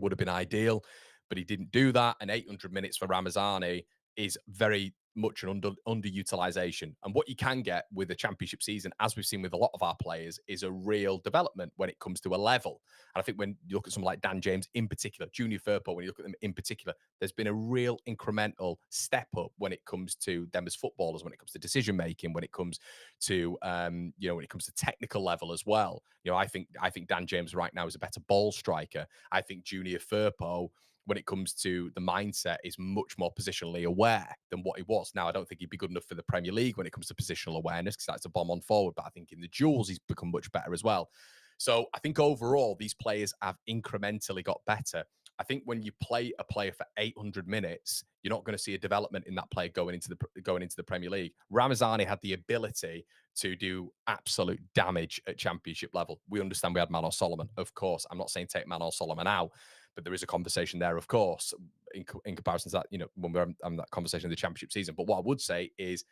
would have been ideal, but he didn't do that. And 800 minutes for Ramazani is very much an underutilization. And what you can get with a championship season, as we've seen with a lot of our players, is a real development when it comes to a level. And I think when you look at someone like Dan James in particular, Junior Firpo, when you look at them in particular, there's been a real incremental step up when it comes to them as footballers, when it comes to decision making, when it comes to when it comes to technical level as well. You know, I think Dan James right now is a better ball striker. I think Junior Firpo, when it comes to the mindset, is much more positionally aware than what he was. Now, I don't think he'd be good enough for the Premier League when it comes to positional awareness, because that's a bomb on forward, but I think in the duels, he's become much better as well. So I think overall, these players have incrementally got better. I think when you play a player for 800 minutes, you're not going to see a development in that player going into the Premier League. Ramazani had the ability to do absolute damage at championship level. We understand we had Manor Solomon, of course. I'm not saying take Manor Solomon out, but there is a conversation there, of course, in comparison to that, you know, when we're having that conversation in the championship season. But what I would say is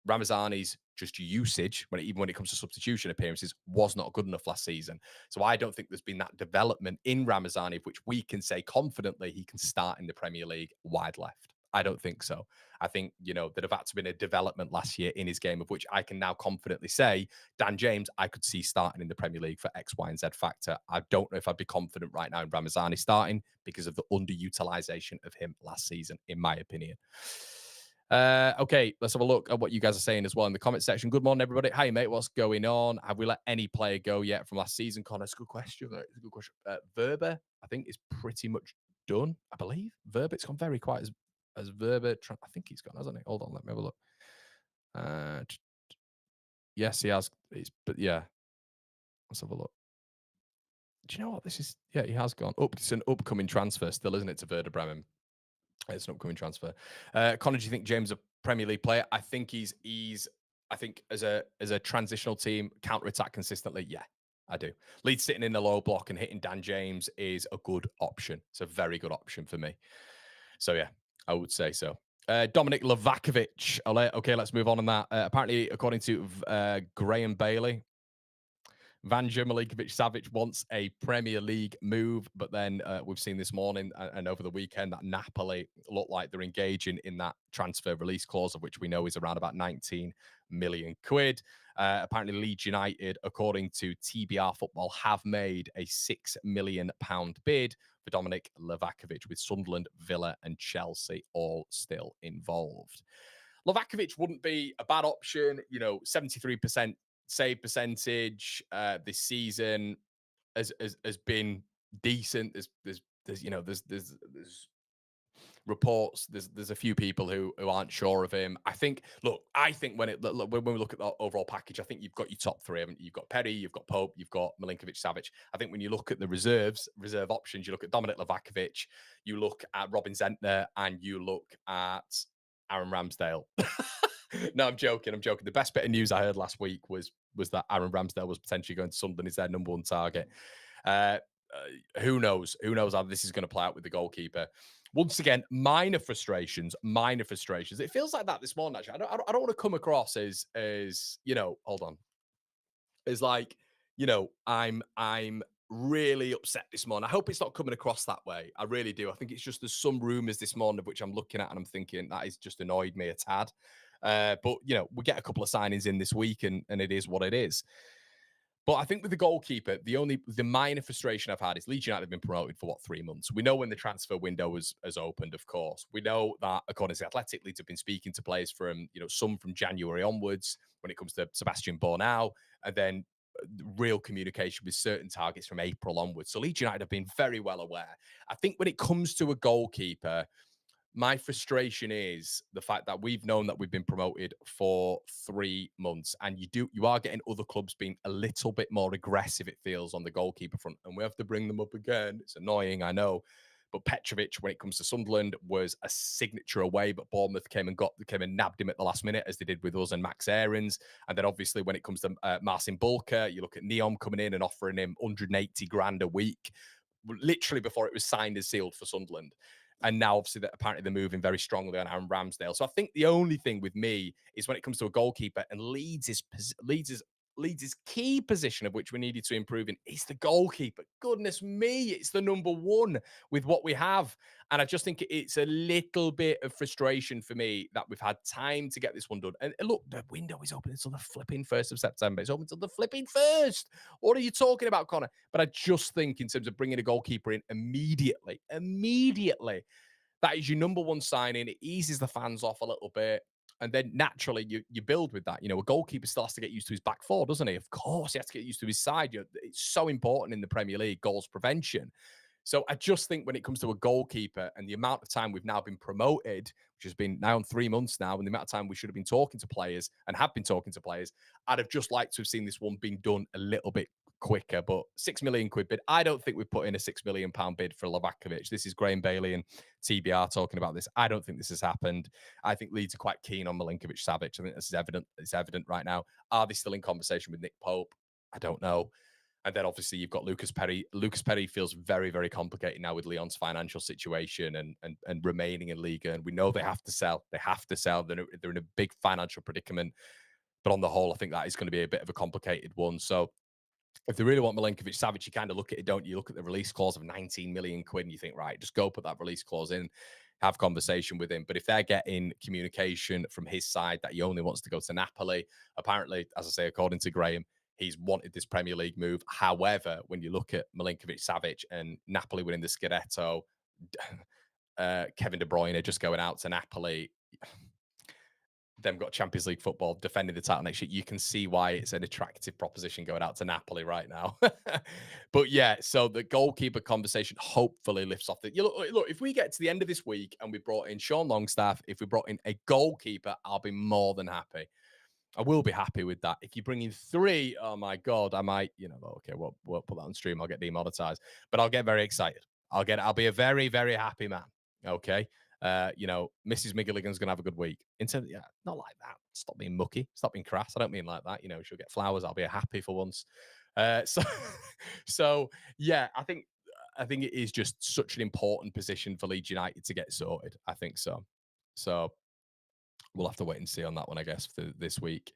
Ramazani's just usage, even when it comes to substitution appearances, was not good enough last season. So I don't think there's been that development in Ramazani, of which we can say confidently he can start in the Premier League wide left. I don't think so. I think, you know, there'd have had to been a development last year in his game, of which I can now confidently say Dan James, I could see starting in the Premier League for X, Y, and Z factor. I don't know if I'd be confident right now in Ramazani starting because of the underutilization of him last season, in my opinion. Okay, let's have a look at what you guys are saying as well in the comment section. Good morning, everybody. Hi, mate. What's going on? Have we let any player go yet from last season, Conor? It's a good question. It's a good question. Verba, I think, is pretty much done, I believe. Verba, it's gone very quiet as Verba. I think he's gone, hasn't he? Hold on, let me have a look. Yes, he has. But yeah, let's have a look. Do you know what this is? Yeah, he has gone. It's an upcoming transfer still, isn't it, to Werder Bremen? It's an upcoming transfer. Conor, do you think James is a Premier League player? I think he's. I think as a transitional team, counter-attack consistently. Yeah, I do. Leeds sitting in the low block and hitting Dan James is a good option. It's a very good option for me. So yeah, I would say so. Dominic Livakovic. Okay, let's move on that. Apparently, according to Graham Bailey, Vanja Milinkovic-Savic wants a Premier League move, but then we've seen this morning and over the weekend that Napoli look like they're engaging in that transfer release clause, of which we know is around about 19 million quid. Apparently, Leeds United, according to TBR Football, have made a £6 million bid for Dominic Livakovic, with Sunderland, Villa, and Chelsea all still involved. Livakovic wouldn't be a bad option, 73% save percentage this season has been decent. There's reports. There's a few people who aren't sure of him. I think when we look at the overall package, I think you've got your top three, haven't you? You've got Perry, you've got Pope, you've got Milinkovic-Savic. I think when you look at the reserve options, you look at Dominic Livakovic, you look at Robin Zentner, and you look at Aaron Ramsdale. No, I'm joking. The best bit of news I heard last week was that Aaron Ramsdale was potentially going to Sunderland as their number one target. Who knows? Who knows how this is going to play out with the goalkeeper? Once again, minor frustrations. It feels like that this morning, actually. I don't want to come across as hold on. As like, I'm really upset this morning. I hope it's not coming across that way. I really do. I think it's just there's some rumours this morning of which I'm looking at and I'm thinking that has just annoyed me a tad. But we get a couple of signings in this week and it is what it is. But I think with the goalkeeper, the minor frustration I've had is Leeds United have been promoted for 3 months. We know when the transfer window has opened, of course. We know that according to the Athletic, Leeds have been speaking to players from, some from January onwards when it comes to Sebastian Bornau, and then real communication with certain targets from April onwards. So Leeds United have been very well aware. I think when it comes to a goalkeeper, my frustration is the fact that we've known that we've been promoted for 3 months, and you are getting other clubs being a little bit more aggressive, it feels, on the goalkeeper front, and we have to bring them up again. It's annoying, I know. But Petrovic, when it comes to Sunderland, was a signature away, but Bournemouth came and nabbed him at the last minute, as they did with us and Max Aarons. And then obviously when it comes to Marcin Bulka, you look at Neom coming in and offering him 180 grand a week, literally before it was signed and sealed for Sunderland. And now, obviously, that apparently they're moving very strongly on Aaron Ramsdale. So I think the only thing with me is when it comes to a goalkeeper, and Leeds' key position of which we needed to improve in is the goalkeeper. Goodness me, it's the number one with what we have. And I just think it's a little bit of frustration for me that we've had time to get this one done. And look, the window is open until the flipping 1st of September. It's open until the flipping 1st. What are you talking about, Conor? But I just think in terms of bringing a goalkeeper in immediately, that is your number one signing. It eases the fans off a little bit. And then naturally you build with that. A goalkeeper still has to get used to his back four, doesn't he? Of course, he has to get used to his side. It's so important in the Premier League, goals prevention. So I just think when it comes to a goalkeeper and the amount of time we've now been promoted, which has been now 3 months now, and the amount of time we should have been talking to players and have been talking to players, I'd have just liked to have seen this one being done a little bit quicker. But 6 million quid bid, I don't think we've put in a £6 million bid for Livakovic. This is Graham Bailey and TBR talking about this. I don't think this has happened. I think Leeds are quite keen on Milinkovic-Savic. I think this is evident. It's evident right now. Are they still in conversation with Nick Pope? I don't know. And then obviously you've got Lucas Perry. Lucas Perry feels very, very complicated now with Lyon's financial situation and remaining in Liga. And we know they have to sell. They're in a big financial predicament. But on the whole, I think that is going to be a bit of a complicated one. So if they really want Milinkovic-Savic, you kind of look at it, don't you? You look at the release clause of 19 million quid and you think, right, just go put that release clause in, have conversation with him. But if they're getting communication from his side that he only wants to go to Napoli, apparently, as I say, according to Graham, he's wanted this Premier League move. However, when you look at Milinkovic-Savic and Napoli winning the Scudetto, Kevin De Bruyne just going out to Napoli, them got Champions League football, defending the title next year, you can see why it's an attractive proposition going out to Napoli right now. But yeah, so the goalkeeper conversation hopefully lifts off. Look, if we get to the end of this week and we brought in Sean Longstaff, if we brought in a goalkeeper, I'll be more than happy. I will be happy with that. If you bring in 3, oh my God, I might, okay, we'll put that on stream. I'll get demonetized, but I'll get very excited. I'll be a very, very happy man. Okay. Mrs. McGilligan's gonna have a good week. Not like that. Stop being mucky. Stop being crass. I don't mean like that. She'll get flowers. I'll be happy for once. So yeah, I think I think it is just such an important position for Leeds United to get sorted. I think so. So we'll have to wait and see on that one, I guess, for this week.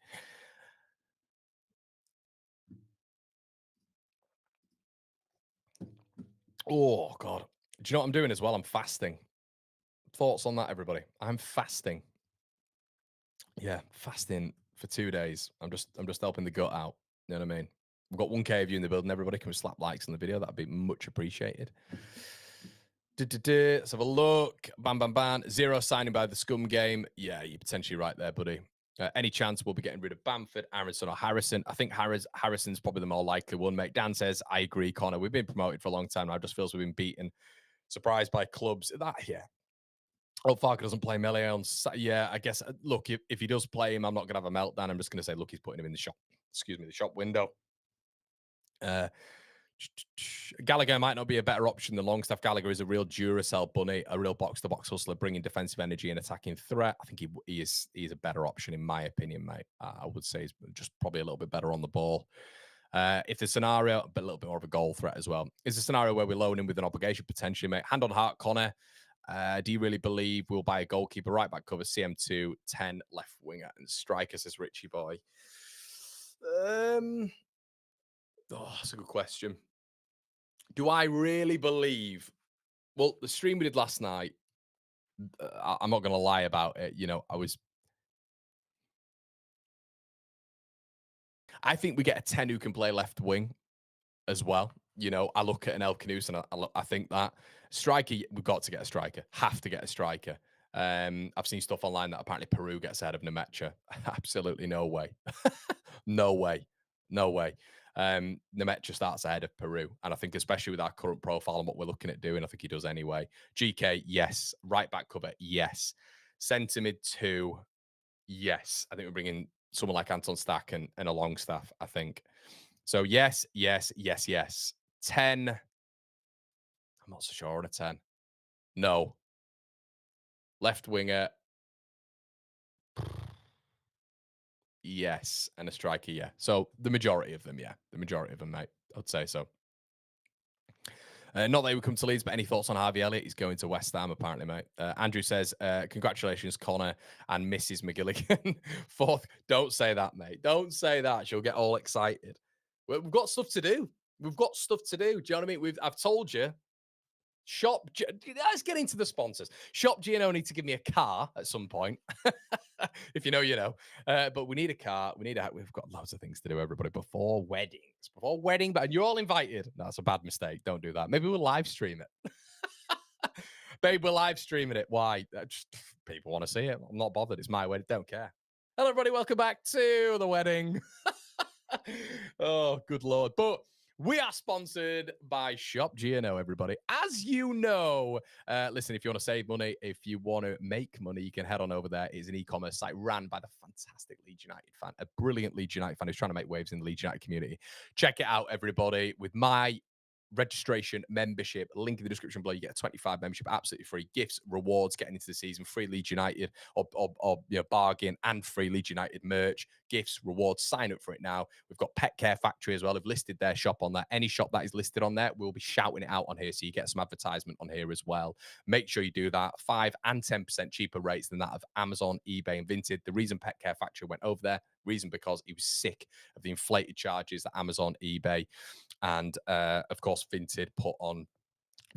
Oh, God. Do you know what I'm doing as well? I'm fasting. Thoughts on that, everybody? I'm fasting. Yeah, fasting for 2 days. I'm just helping the gut out. You know what I mean? We've got 1K of you in the building. Everybody can slap likes on the video. That'd be much appreciated. Let's have a look. Bam, bam, bam. 0 signing by the Scum game. Yeah, you're potentially right there, buddy. Any chance we'll be getting rid of Bamford, Aronson, or Harrison? I think Harrison's probably the more likely one, mate. Dan says, I agree, Conor. We've been promoted for a long time now. It just feels we've been beaten, surprised by clubs. Yeah. Oh, Farker doesn't play Melee on. Yeah, I guess. Look, if he does play him, I'm not going to have a meltdown. I'm just going to say, look, he's putting him in the shop. Excuse me, the shop window. Gallagher might not be a better option than Longstaff. Gallagher is a real Duracell bunny, a real box-to-box hustler, bringing defensive energy and attacking threat. I think he's a better option, in my opinion, mate. I would say he's just probably a little bit better on the ball. If the scenario, but a little bit more of a goal threat as well, is a scenario where we loan him with an obligation potentially, mate. Hand on heart, Conor. Do you really believe we'll buy a goalkeeper, right back cover, CM2, 10 left winger, and striker, says Richie Boy? Oh, that's a good question. Do I really believe? Well, the stream we did last night, I'm not going to lie about it. You know, I think we get a 10 who can play left wing as well. You know, I look at an Khannouss and I think that striker, we've got to get a striker. Have to get a striker. I've seen stuff online that apparently Peru gets ahead of Natter. Absolutely no way. No way. No way. Natter starts ahead of Peru. And I think especially with our current profile and what we're looking at doing, I think he does anyway. GK, yes. Right back cover, yes. Centre mid 2, yes. I think we're bringing someone like Anton Stack and a Longstaff, I think. So yes, yes, yes, yes. 10. I'm not so sure on a 10. No. Left winger. Yes. And a striker, yeah. So the majority of them, yeah. The majority of them, mate. I'd say so. Not that he would come to Leeds, but any thoughts on Harvey Elliott? He's going to West Ham, apparently, mate. Andrew says, congratulations, Conor and Mrs. McGilligan. 4th. Don't say that, mate. Don't say that. She'll get all excited. We've got stuff to do. We've got stuff to do. Do you know what I mean? I've told you. Let's get into the sponsors. Shop G&O need to give me a car at some point. If you know, you know. But we need a car. We've got loads of things to do, everybody, before weddings. And you're all invited. No, that's a bad mistake. Don't do that. Maybe we'll live stream it. Babe, we're live streaming it. Why? Just, people want to see it. I'm not bothered. It's my wedding. Don't care. Hello, everybody. Welcome back to the wedding. Oh, good Lord. But we are sponsored by Shop G&O, everybody. As you know, listen, if you want to save money, if you want to make money, you can head on over there. It's an e-commerce site ran by the fantastic Leeds United fan, a brilliant Leeds United fan who's trying to make waves in the Leeds United community. Check it out, everybody. With my registration, membership, link in the description below. You get a 25 membership, absolutely free. Gifts, rewards, getting into the season, free Leeds United or you know, bargain and free Leeds United merch, gifts, rewards. Sign up for it now. We've got Pet Care Factory as well. They've listed their shop on there. Any shop that is listed on there, we'll be shouting it out on here, so you get some advertisement on here as well. Make sure you do that. 5 and 10% cheaper rates than that of Amazon, eBay, and Vinted. The reason Pet Care Factory went over there, reason because he was sick of the inflated charges that Amazon, eBay, and of course Vinted put on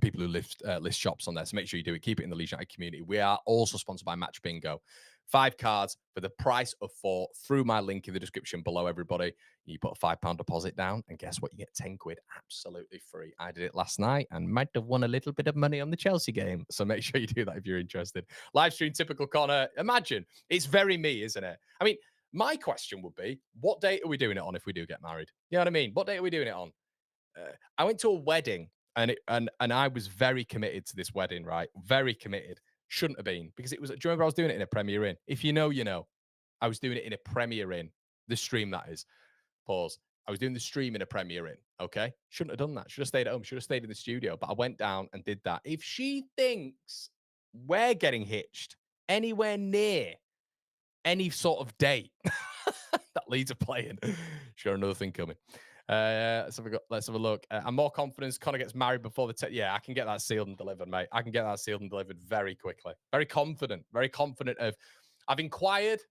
people who list shops on there. So make sure you do it. Keep it in the Leeds United community. We are also sponsored by Match Bingo. 5 cards for the price of 4 through my link in the description below, everybody. You put a £5 deposit down, and guess what? You get 10 quid absolutely free. I did it last night and might have won a little bit of money on the Chelsea game. So make sure you do that if you're interested. Live stream, typical Conor. Imagine. It's very me, isn't it? I mean, my question would be, what date are we doing it on if we do get married? You know what I mean? What date are we doing it on? I went to a wedding and I was very committed to this wedding, right? Very committed. Shouldn't have been, because it was. Do you remember I was doing it in a Premier Inn? If you know, you know. I was doing it in a Premier Inn. The stream, that is. Pause. I was doing the stream in a Premier Inn. Okay, shouldn't have done that. Should have stayed at home. Should have stayed in the studio. But I went down and did that. If she thinks we're getting hitched anywhere near any sort of date that Leeds are playing, she's got another thing coming. Let's have a look. I'm more confident Conor gets married before the yeah, I can get that sealed and delivered, mate. I can get that sealed and delivered very quickly. Very confident of. I've inquired,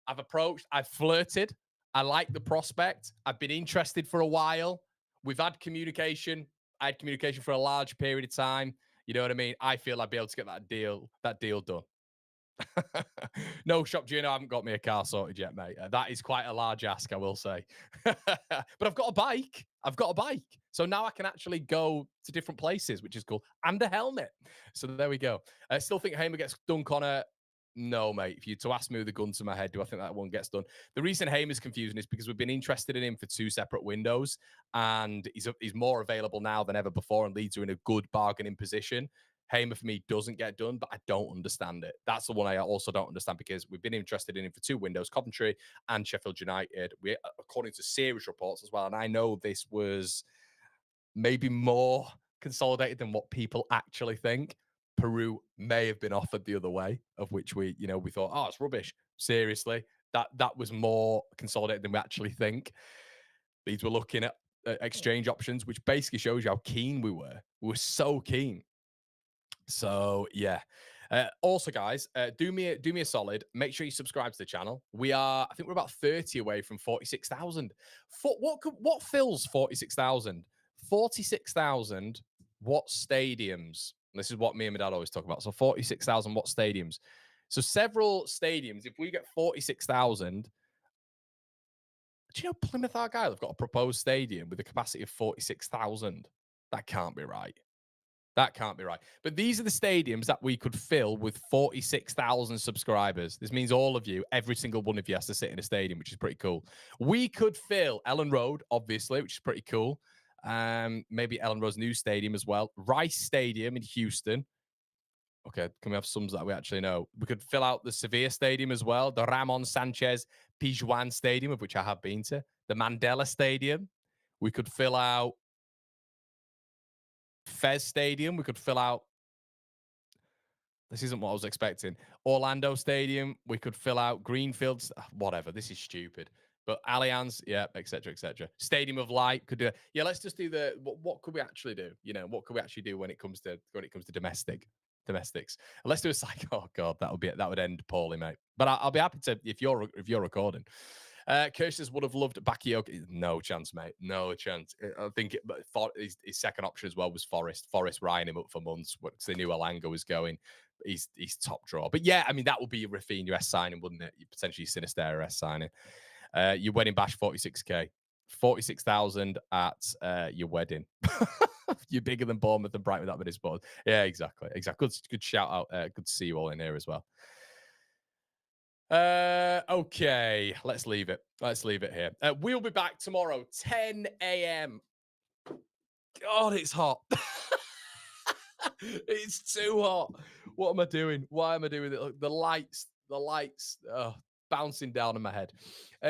I've approached, I've flirted. I like the prospect. I've been interested for a while. We've had communication. I had communication for a large period of time. You know what I mean? I feel I'd be able to get that deal done. No, Shop Juno, I haven't got me a car sorted yet, mate. That is quite a large ask, I will say. But I've got a bike. So now I can actually go to different places, which is cool. And a helmet. So there we go. I still think Hamer gets done, Conor. No, mate. If you to ask me with a gun to my head, do I think that one gets done? The reason Hamer's confusing is because we've been interested in him for 2 separate windows, and he's more available now than ever before, and Leeds are in a good bargaining position. Hamer for me doesn't get done, but I don't understand it. That's the one I also don't understand, because we've been interested in him for 2 windows, Coventry and Sheffield United. We, according to series reports as well, and I know this was maybe more consolidated than what people actually think. Peru may have been offered the other way, of which we thought, oh, it's rubbish. Seriously, that was more consolidated than we actually think. Leeds were looking at exchange options, which basically shows you how keen we were. We were so keen. So yeah. Also, guys, do me a solid. Make sure you subscribe to the channel. I think we're about 30 away from 46,000. What fills 46,000? 46,000 what stadiums? This is what me and my dad always talk about. So 46,000 what stadiums? So several stadiums. If we get 46,000, do you know Plymouth Argyle have got a proposed stadium with a capacity of 46,000? That can't be right. That can't be right. But these are the stadiums that we could fill with 46,000 subscribers. This means all of you, every single one of you, has to sit in a stadium, which is pretty cool. We could fill Ellen Road, obviously, which is pretty cool. Maybe Ellen Road's new stadium as well. Rice Stadium in Houston. Okay, can we have some that we actually know? We could fill out the Sevilla Stadium as well. The Ramon Sanchez Pizjuan Stadium, of which I have been to. The Mandela Stadium. We could fill out Fez Stadium. We could fill out. This isn't what I was expecting. Orlando Stadium. We could fill out Greenfields. Whatever. This is stupid. But Allianz, yeah, etc., etc. Stadium of Light could do it. Yeah, let's just do the. What could we actually do? You know, what could we actually do when it comes to domestics? And let's do a cycle. Oh God, that would end poorly, mate. But I'll be happy to if you're recording. Kirsch's would have loved Bakayoko. No chance, mate. No chance. I think his second option as well was Forest. Forest riding him up for months because they knew Elanga was going. He's top draw. But yeah, I mean, that would be your Rafinha S signing, wouldn't it? Potentially Sinisterra S signing. Your wedding bash, 46k. 46,000 at your wedding. You're bigger than Bournemouth and Brighton without many supporters. Yeah, exactly. Good shout out. Good to see you all in here as well. Okay, let's leave it here. We'll be back tomorrow, 10 a.m. God, it's hot. It's too hot. What am I doing? Why am I doing it? Look, the lights, bouncing down on my head.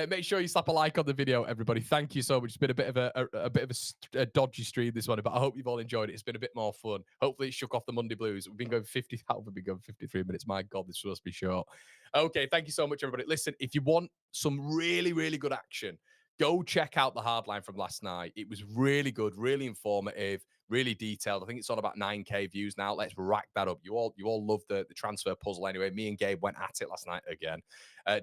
Make sure you slap a like on the video, everybody. Thank you so much. It's been a bit of a dodgy stream this one, but I hope you've all enjoyed it. It's been a bit more fun. Hopefully, it shook off the Monday blues. We've been going 53 minutes. My God, this is supposed to be short. Okay, thank you so much, everybody. Listen, if you want some really, really good action, go check out the hardline from last night. It was really good, really informative, really detailed. I think it's on about 9k views now. Let's rack that up. You all love the transfer puzzle anyway. Me and Gabe went at it last night again,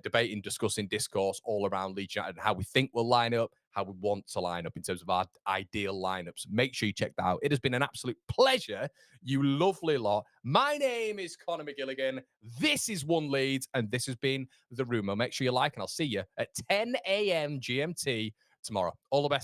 debating, discussing discourse all around Leeds United and how we think we'll line up, how we want to line up in terms of our ideal lineups. Make sure you check that out. It has been an absolute pleasure, you lovely lot. My name is Conor McGilligan. This is One Leeds, and this has been The Rumour. Make sure you like, and I'll see you at 10 a.m. GMT tomorrow. All the best.